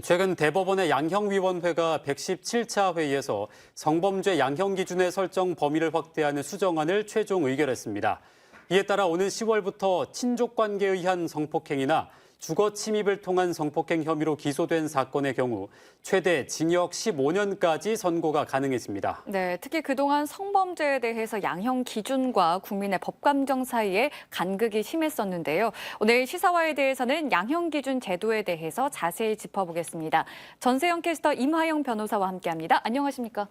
최근 대법원의 양형위원회가 117차 회의에서 성범죄 양형 기준의 설정 범위를 확대하는 수정안을 최종 의결했습니다. 이에 따라 오는 10월부터 친족관계에 의한 성폭행이나 주거 침입을 통한 성폭행 혐의로 기소된 사건의 경우 최대 징역 15년까지 선고가 가능해집니다. 네, 특히 그동안 성범죄에 대해서 양형 기준과 국민의 법 감정 사이에 간극이 심했었는데요. 오늘 시사화에 대해서는 양형 기준 제도에 대해서 자세히 짚어보겠습니다. 전세영 캐스터 임하영 변호사와 함께합니다. 안녕하십니까?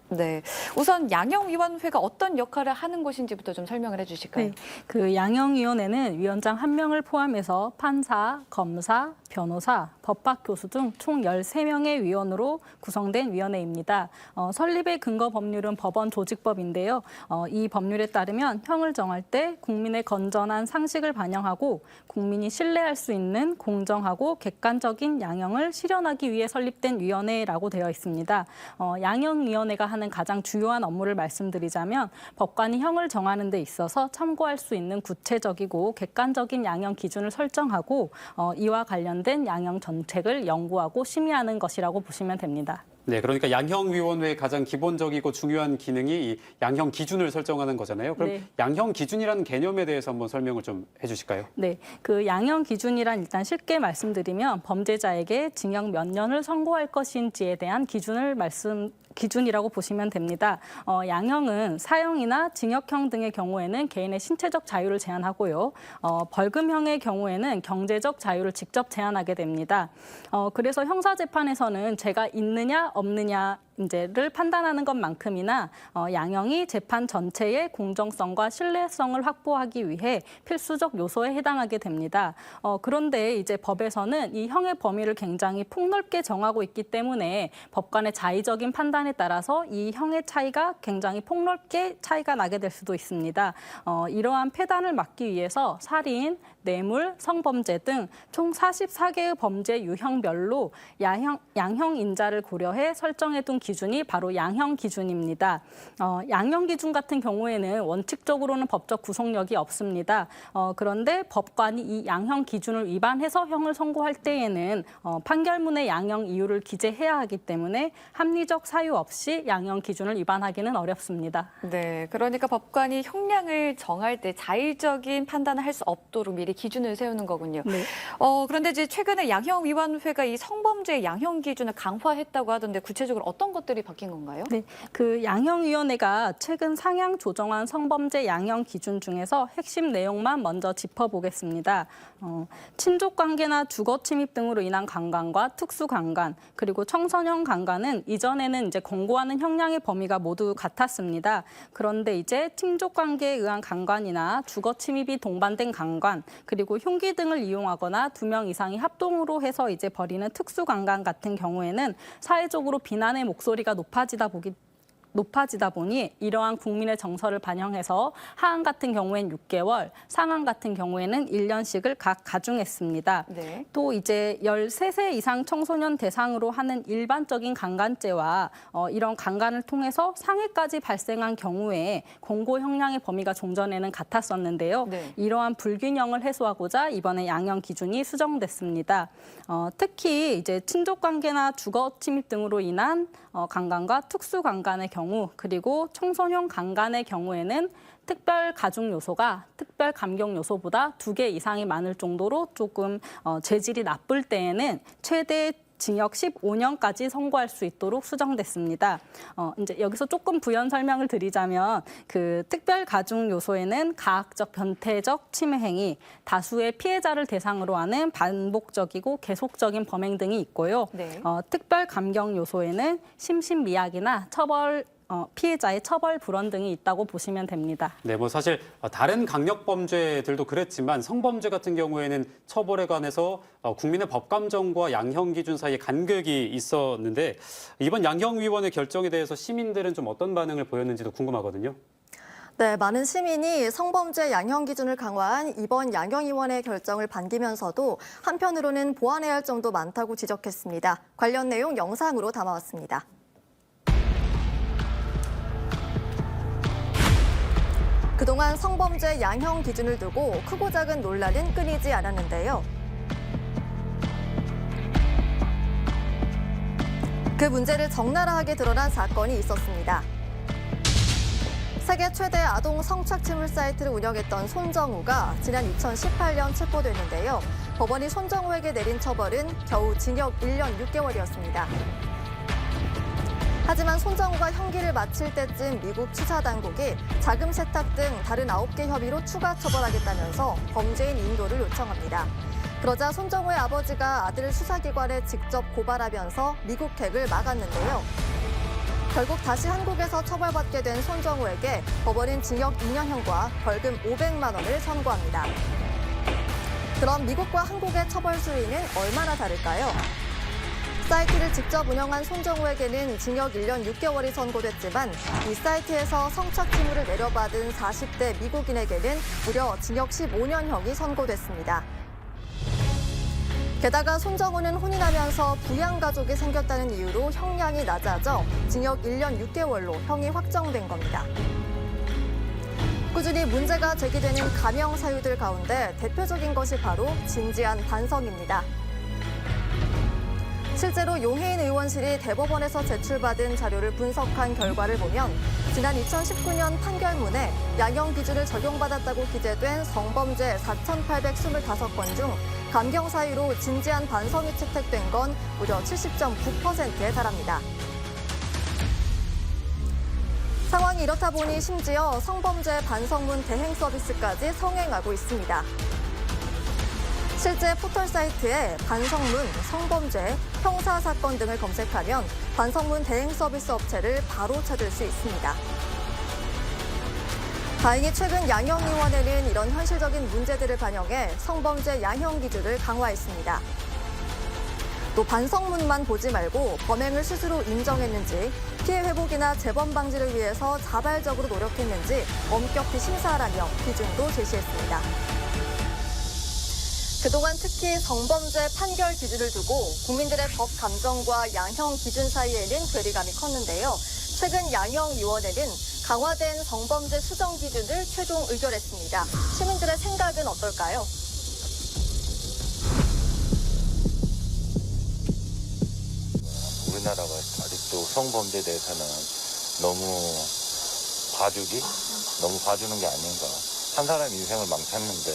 네, 우선 양형위원회가 어떤 역할을 하는 곳인지부터 좀 설명을 해주실까요? 네, 그 양형위원회는 위원장 1명을 포함해서 판사, 검사, 변호사, 법학교수 등 총 13명의 위원으로 구성된 위원회입니다. 설립의 근거 법률은 법원 조직법인데요. 이 법률에 따르면 형을 정할 때 국민의 건전한 상식을 반영하고 국민이 신뢰할 수 있는 공정하고 객관적인 양형을 실현하기 위해 설립된 위원회라고 되어 있습니다. 양형위원회가 하는 가장 주요한 업무를 말씀드리자면 법관이 형을 정하는 데 있어서 참고할 수 있는 구체적이고 객관적인 양형 기준을 설정하고 이와 관련된 양형 정책을 연구하고 심의하는 것이라고 보시면 됩니다. 네, 그러니까 양형위원회의 가장 기본적이고 중요한 기능이 이 양형 기준을 설정하는 거잖아요. 그럼 네. 양형 기준이라는 개념에 대해서 한번 설명을 좀 해주실까요? 네, 그 양형 기준이란 일단 쉽게 말씀드리면 범죄자에게 징역 몇 년을 선고할 것인지에 대한 기준이라고 보시면 됩니다. 양형은 사형이나 징역형 등의 경우에는 개인의 신체적 자유를 제한하고요. 벌금형의 경우에는 경제적 자유를 직접 제한하게 됩니다. 그래서 형사재판에서는 죄가 있느냐 없느냐 를 판단하는 것만큼이나 양형이 재판 전체의 공정성과 신뢰성을 확보하기 위해 필수적 요소에 해당하게 됩니다. 그런데 이제 법에서는 이 형의 범위를 굉장히 폭넓게 정하고 있기 때문에 법관의 자의적인 판단에 따라서 이 형의 차이가 굉장히 폭넓게 차이가 나게 될 수도 있습니다. 이러한 폐단을 막기 위해서 살인, 뇌물, 성범죄 등 총 44개의 범죄 유형별로 양형 인자를 고려해 설정해둔 기준이 바로 양형 기준입니다. 양형 기준 같은 경우에는 원칙적으로는 법적 구속력이 없습니다. 그런데 법관이 이 양형 기준을 위반해서 형을 선고할 때에는 판결문의 양형 이유를 기재해야 하기 때문에 합리적 사유 없이 양형 기준을 위반하기는 어렵습니다. 네, 그러니까 법관이 형량을 정할 때 자의적인 판단을 할 수 없도록 미리 기준을 세우는 거군요. 네. 그런데 이제 최근에 양형위원회가 이 성범죄 양형 기준을 강화했다고 하던데 구체적으로 어떤 것들이 바뀐 건가요? 네, 그 양형위원회가 최근 상향 조정한 성범죄 양형 기준 중에서 핵심 내용만 먼저 짚어보겠습니다. 친족관계나 주거침입 등으로 인한 강간과 특수강간, 그리고 청소년 강간은 이전에는 이제 권고하는 형량의 범위가 모두 같았습니다. 그런데 이제 친족관계에 의한 강간이나 주거침입이 동반된 강간, 그리고 흉기 등을 이용하거나 2명 이상이 합동으로 해서 이제 벌이는 특수강간 같은 경우에는 사회적으로 비난의 목소리가 높아지다 보니 이러한 국민의 정서를 반영해서 하한 같은 경우엔 6개월, 상한 같은 경우에는 1년씩을 각 가중했습니다. 네. 또 이제 13세 이상 청소년 대상으로 하는 일반적인 강간죄와 이런 강간을 통해서 상해까지 발생한 경우에 권고 형량의 범위가 종전에는 같았었는데요. 네. 이러한 불균형을 해소하고자 이번에 양형 기준이 수정됐습니다. 특히 이제 친족관계나 주거침입 등으로 인한 강간과 특수강간의 경우, 그리고 청소년 강간의 경우에는 특별 가중 요소가 특별 감경 요소보다 2개 이상이 많을 정도로 조금 죄질이 나쁠 때에는 최대 징역 15년까지 선고할 수 있도록 수정됐습니다. 이제 여기서 조금 부연 설명을 드리자면 그 특별 가중 요소에는 가학적, 변태적 침해 행위, 다수의 피해자를 대상으로 하는 반복적이고 계속적인 범행 등이 있고요. 네. 특별 감경 요소에는 심신미약이나 피해자의 처벌 불원 등이 있다고 보시면 됩니다. 네, 뭐 사실 다른 강력 범죄들도 그랬지만 성범죄 같은 경우에는 처벌에 관해서 국민의 법 감정과 양형 기준 사이에 간극이 있었는데 이번 양형위원회 결정에 대해서 시민들은 좀 어떤 반응을 보였는지도 궁금하거든요. 네, 많은 시민이 성범죄 양형 기준을 강화한 이번 양형위원회 결정을 반기면서도 한편으로는 보완해야 할 점도 많다고 지적했습니다. 관련 내용 영상으로 담아왔습니다. 그동안 성범죄 양형 기준을 두고 크고 작은 논란은 끊이지 않았는데요. 그 문제를 적나라하게 드러난 사건이 있었습니다. 세계 최대 아동 성착취물 사이트를 운영했던 손정우가 지난 2018년 체포됐는데요. 법원이 손정우에게 내린 처벌은 겨우 징역 1년 6개월이었습니다. 하지만 손정우가 형기를 마칠 때쯤 미국 수사당국이 자금 세탁 등 다른 9개 혐의로 추가 처벌하겠다면서 범죄인 인도를 요청합니다. 그러자 손정우의 아버지가 아들을 수사기관에 직접 고발하면서 미국행을 막았는데요. 결국 다시 한국에서 처벌받게 된 손정우에게 법원은 징역 2년형과 벌금 500만 원을 선고합니다. 그럼 미국과 한국의 처벌 수위는 얼마나 다를까요? 사이트를 직접 운영한 손정우에게는 징역 1년 6개월이 선고됐지만 이 사이트에서 성착취물을 내려받은 40대 미국인에게는 무려 징역 15년형이 선고됐습니다. 게다가 손정우는 혼인하면서 부양가족이 생겼다는 이유로 형량이 낮아져 징역 1년 6개월로 형이 확정된 겁니다. 꾸준히 문제가 제기되는 감형 사유들 가운데 대표적인 것이 바로 진지한 반성입니다. 실제로 용해인 의원실이 대법원에서 제출받은 자료를 분석한 결과를 보면 지난 2019년 판결문에 양형 기준을 적용받았다고 기재된 성범죄 4,825건 중 감경 사유로 진지한 반성이 채택된 건 무려 70.9%에 달합니다. 상황이 이렇다 보니 심지어 성범죄 반성문 대행 서비스까지 성행하고 있습니다. 실제 포털 사이트에 반성문, 성범죄, 형사사건 등을 검색하면 반성문 대행 서비스 업체를 바로 찾을 수 있습니다. 다행히 최근 양형위원회는 이런 현실적인 문제들을 반영해 성범죄 양형 기준을 강화했습니다. 또 반성문만 보지 말고 범행을 스스로 인정했는지, 피해 회복이나 재범 방지를 위해서 자발적으로 노력했는지 엄격히 심사하라며 기준도 제시했습니다. 그동안 특히 성범죄 판결 기준을 두고 국민들의 법 감정과 양형 기준 사이에는 괴리감이 컸는데요. 최근 양형위원회는 강화된 성범죄 수정 기준을 최종 의결했습니다. 시민들의 생각은 어떨까요? 우리나라가 아직도 성범죄에 대해서는 너무 봐주는 게 아닌가. 한 사람 인생을 망쳤는데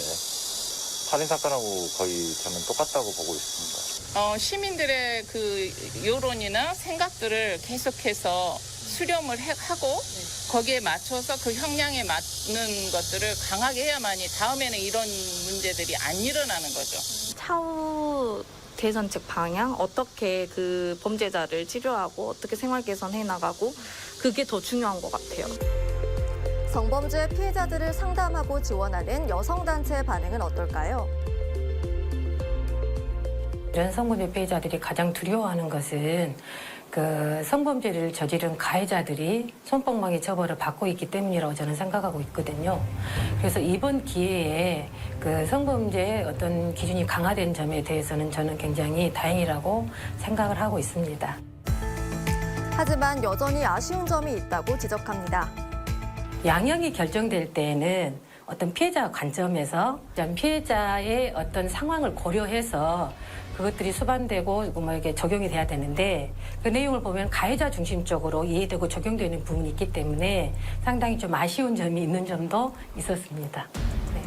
살인사건하고 거의 저는 똑같다고 보고 있습니다. 시민들의 그 여론이나 생각들을 계속해서 수렴을 하고 거기에 맞춰서 그 형량에 맞는 것들을 강하게 해야만이 다음에는 이런 문제들이 안 일어나는 거죠. 차후 대선책 방향, 어떻게 그 범죄자를 치료하고 어떻게 생활 개선해 나가고 그게 더 중요한 것 같아요. 성범죄 피해자들을 상담하고 지원하는 여성단체의 반응은 어떨까요? 이런 성범죄 피해자들이 가장 두려워하는 것은 그 성범죄를 저지른 가해자들이 손방망이 처벌을 받고 있기 때문이라고 저는 생각하고 있거든요. 그래서 이번 기회에 그 성범죄의 어떤 기준이 강화된 점에 대해서는 저는 굉장히 다행이라고 생각을 하고 있습니다. 하지만 여전히 아쉬운 점이 있다고 지적합니다. 양형이 결정될 때에는 어떤 피해자 관점에서 피해자의 어떤 상황을 고려해서 그것들이 수반되고 뭐 이게 적용이 돼야 되는데 그 내용을 보면 가해자 중심적으로 이해되고 적용되는 부분이 있기 때문에 상당히 좀 아쉬운 점이 있는 점도 있었습니다. 네.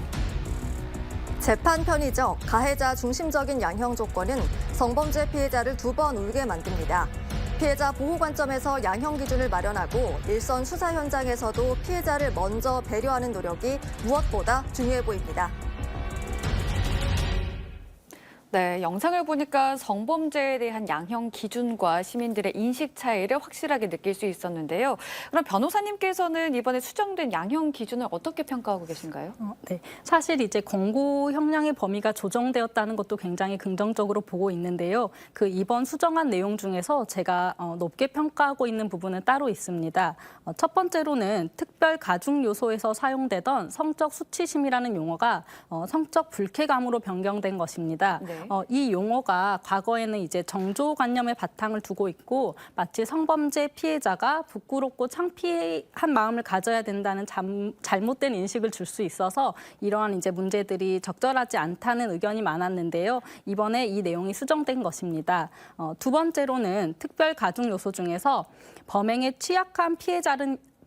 재판 편의적, 가해자 중심적인 양형 조건은 성범죄 피해자를 2번 울게 만듭니다. 피해자 보호 관점에서 양형 기준을 마련하고 일선 수사 현장에서도 피해자를 먼저 배려하는 노력이 무엇보다 중요해 보입니다. 네, 영상을 보니까 성범죄에 대한 양형 기준과 시민들의 인식 차이를 확실하게 느낄 수 있었는데요. 그럼 변호사님께서는 이번에 수정된 양형 기준을 어떻게 평가하고 계신가요? 네, 사실 이제 권고 형량의 범위가 조정되었다는 것도 굉장히 긍정적으로 보고 있는데요. 그 이번 수정한 내용 중에서 제가 높게 평가하고 있는 부분은 따로 있습니다. 첫 번째로는 특별 가중 요소에서 사용되던 성적 수치심이라는 용어가 성적 불쾌감으로 변경된 것입니다. 네. 네. 이 용어가 과거에는 이제 정조관념의 바탕을 두고 있고 마치 성범죄 피해자가 부끄럽고 창피한 마음을 가져야 된다는 잘못된 인식을 줄 수 있어서 이러한 이제 문제들이 적절하지 않다는 의견이 많았는데요. 이번에 이 내용이 수정된 것입니다. 두 번째로는 특별 가중 요소 중에서 범행에 취약한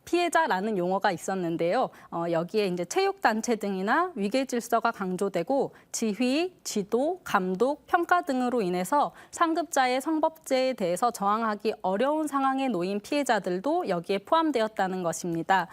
피해자라는 용어가 있었는데요. 여기에 이제 체육단체 등이나 위계 질서가 강조되고 지휘, 지도, 감독, 평가 등으로 인해서 상급자의 성범죄에 대해서 저항하기 어려운 상황에 놓인 피해자들도 여기에 포함되었다는 것입니다.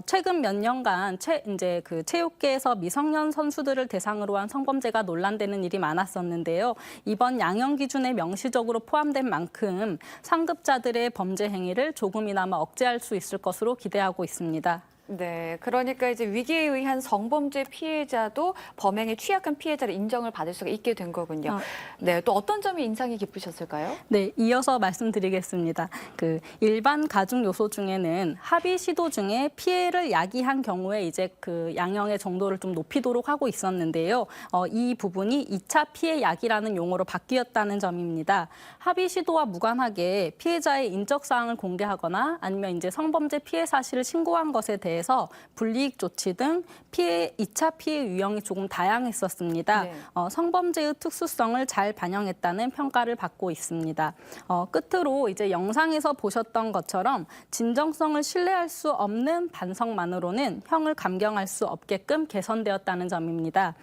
최근 몇 년간 이제 그 체육계에서 미성년 선수들을 대상으로 한 성범죄가 논란되는 일이 많았었는데요. 이번 양형 기준에 명시적으로 포함된 만큼 상급자들의 범죄 행위를 조금이나마 억제할 수 있을 것으로 기대하고 있습니다. 네, 그러니까 이제 위기에 의한 성범죄 피해자도 범행에 취약한 피해자를 인정을 받을 수가 있게 된 거군요. 네, 또 어떤 점이 인상이 깊으셨을까요? 네, 이어서 말씀드리겠습니다. 그 일반 가중 요소 중에는 합의 시도 중에 피해를 야기한 경우에 이제 그 양형의 정도를 좀 높이도록 하고 있었는데요. 이 부분이 2차 피해 야기라는 용어로 바뀌었다는 점입니다. 합의 시도와 무관하게 피해자의 인적 사항을 공개하거나 아니면 이제 성범죄 피해 사실을 신고한 것에 대해서 불이익 조치 등 2차 피해 유형이 조금 다양했었습니다. 네. 성범죄의 특수성을 잘 반영했다는 평가를 받고 있습니다. 끝으로 이제 영상에서 보셨던 것처럼 진정성을 신뢰할 수 없는 반성만으로는 형을 감경할 수 없게끔 개선되었다는 점입니다.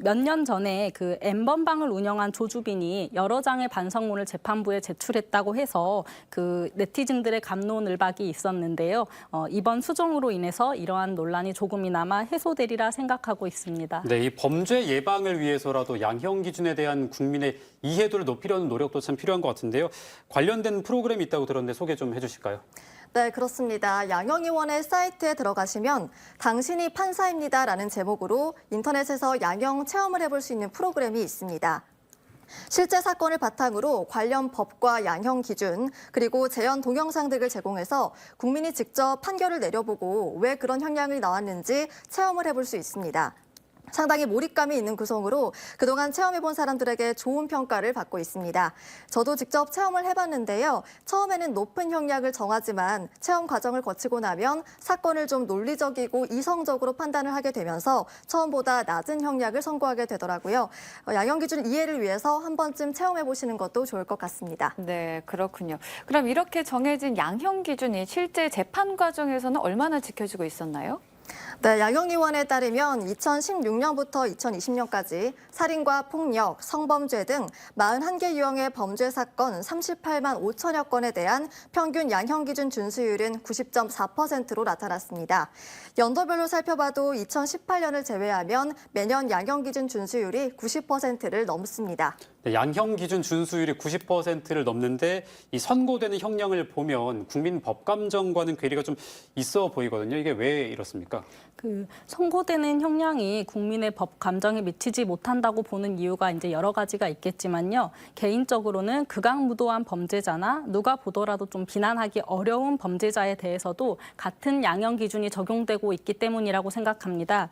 몇 년 전에 그 N번방을 운영한 조주빈이 여러 장의 반성문을 재판부에 제출했다고 해서 그 네티즌들의 갑론을박이 있었는데요. 이번 수정으로 인해서 이러한 논란이 조금이나마 해소되리라 생각하고 있습니다. 네, 이 범죄 예방을 위해서라도 양형 기준에 대한 국민의 이해도를 높이려는 노력도 참 필요한 것 같은데요. 관련된 프로그램이 있다고 들었는데 소개 좀 해주실까요? 네, 그렇습니다. 양형위원회 사이트에 들어가시면 당신이 판사입니다라는 제목으로 인터넷에서 양형 체험을 해볼 수 있는 프로그램이 있습니다. 실제 사건을 바탕으로 관련 법과 양형 기준 그리고 재현 동영상 등을 제공해서 국민이 직접 판결을 내려보고 왜 그런 형량이 나왔는지 체험을 해볼 수 있습니다. 상당히 몰입감이 있는 구성으로 그동안 체험해본 사람들에게 좋은 평가를 받고 있습니다. 저도 직접 체험을 해봤는데요. 처음에는 높은 형량을 정하지만 체험 과정을 거치고 나면 사건을 좀 논리적이고 이성적으로 판단을 하게 되면서 처음보다 낮은 형량을 선고하게 되더라고요. 양형 기준 이해를 위해서 한 번쯤 체험해보시는 것도 좋을 것 같습니다. 네, 그렇군요. 그럼 이렇게 정해진 양형 기준이 실제 재판 과정에서는 얼마나 지켜지고 있었나요? 네, 양형위원회에 따르면 2016년부터 2020년까지 살인과 폭력, 성범죄 등 41개 유형의 범죄 사건 38만 5천여 건에 대한 평균 양형 기준 준수율은 90.4%로 나타났습니다. 연도별로 살펴봐도 2018년을 제외하면 매년 양형 기준 준수율이 90%를 넘습니다. 네, 양형 기준 준수율이 90%를 넘는데 이 선고되는 형량을 보면 국민 법감정과는 괴리가 좀 있어 보이거든요. 이게 왜 이렇습니까? 그 선고되는 형량이 국민의 법 감정에 미치지 못한다고 보는 이유가 이제 여러 가지가 있겠지만요. 개인적으로는 극악무도한 범죄자나 누가 보더라도 좀 비난하기 어려운 범죄자에 대해서도 같은 양형 기준이 적용되고 있기 때문이라고 생각합니다.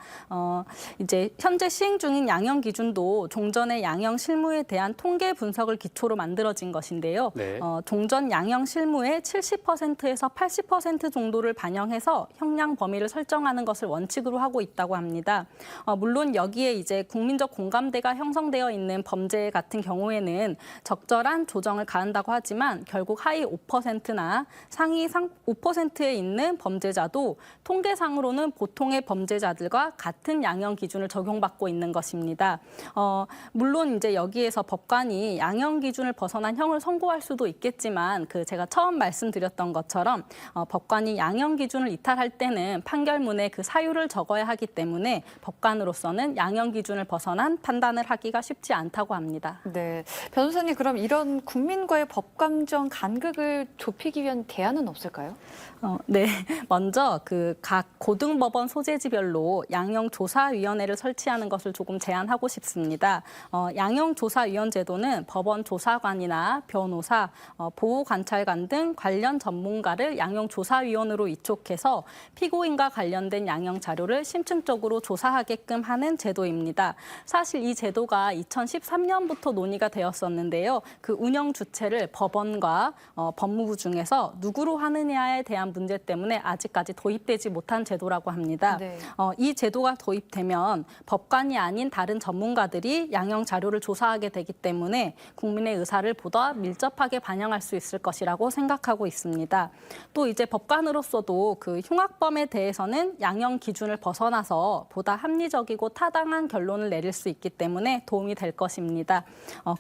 이제 현재 시행 중인 양형 기준도 종전의 양형 실무에 대한 통계 분석을 기초로 만들어진 것인데요. 네. 종전 양형 실무의 70%에서 80% 정도를 반영해서 형량 범위를 설정하는 것을 원칙으로 하고 있다고 합니다. 물론 여기에 이제 국민적 공감대가 형성되어 있는 범죄 같은 경우에는 적절한 조정을 가한다고 하지만 결국 하위 5%나 상위 5%에 있는 범죄자도 통계상으로는 보통의 범죄자들과 같은 양형 기준을 적용받고 있는 것입니다. 물론 이제 여기에서 법관이 양형 기준을 벗어난 형을 선고할 수도 있겠지만 제가 처음 말씀드렸던 것처럼 법관이 양형 기준을 이탈할 때는 판결문에 그 사유를 적어야 하기 때문에 법관으로서는 양형 기준을 벗어난 판단을 하기가 쉽지 않다고 합니다. 네, 변호사님 그럼 이런 국민과의 법감정 간극을 좁히기 위한 대안은 없을까요? 네, 먼저 각 고등법원 소재지별로 양형조사위원회를 설치하는 것을 조금 제안하고 싶습니다. 양형조사위원회 조사위원 제도는 법원 조사관이나 변호사, 보호관찰관 등 관련 전문가를 양형조사위원으로 위촉해서 피고인과 관련된 양형 자료를 심층적으로 조사하게끔 하는 제도입니다. 사실 이 제도가 2013년부터 논의가 되었었는데요. 그 운영 주체를 법원과 법무부 중에서 누구로 하느냐에 대한 문제 때문에 아직까지 도입되지 못한 제도라고 합니다. 네. 이 제도가 도입되면 법관이 아닌 다른 전문가들이 양형 자료를 조사하게 되기 때문에 국민의 의사를 보다 밀접하게 반영할 수 있을 것이라고 생각하고 있습니다. 또 이제 법관으로서도 그 흉악범에 대해서는 양형 기준을 벗어나서 보다 합리적이고 타당한 결론을 내릴 수 있기 때문에 도움이 될 것입니다.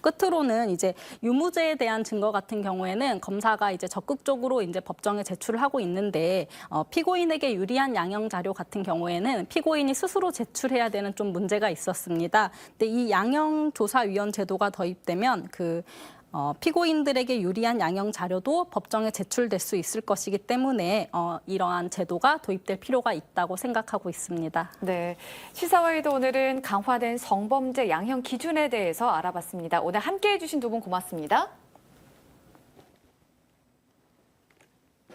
끝으로는 이제 유무죄에 대한 증거 같은 경우에는 검사가 이제 적극적으로 이제 법정에 제출을 하고 있는데 피고인에게 유리한 양형 자료 같은 경우에는 피고인이 스스로 제출해야 되는 좀 문제가 있었습니다. 근데 이 양형조사위원 제도가 도입되면 피고인들에게 유리한 양형 자료도 법정에 제출될 수 있을 것이기 때문에 이러한 제도가 도입될 필요가 있다고 생각하고 있습니다. 네, 시사와이드 오늘은 강화된 성범죄 양형 기준에 대해서 알아봤습니다. 오늘 함께해 주신 두 분 고맙습니다.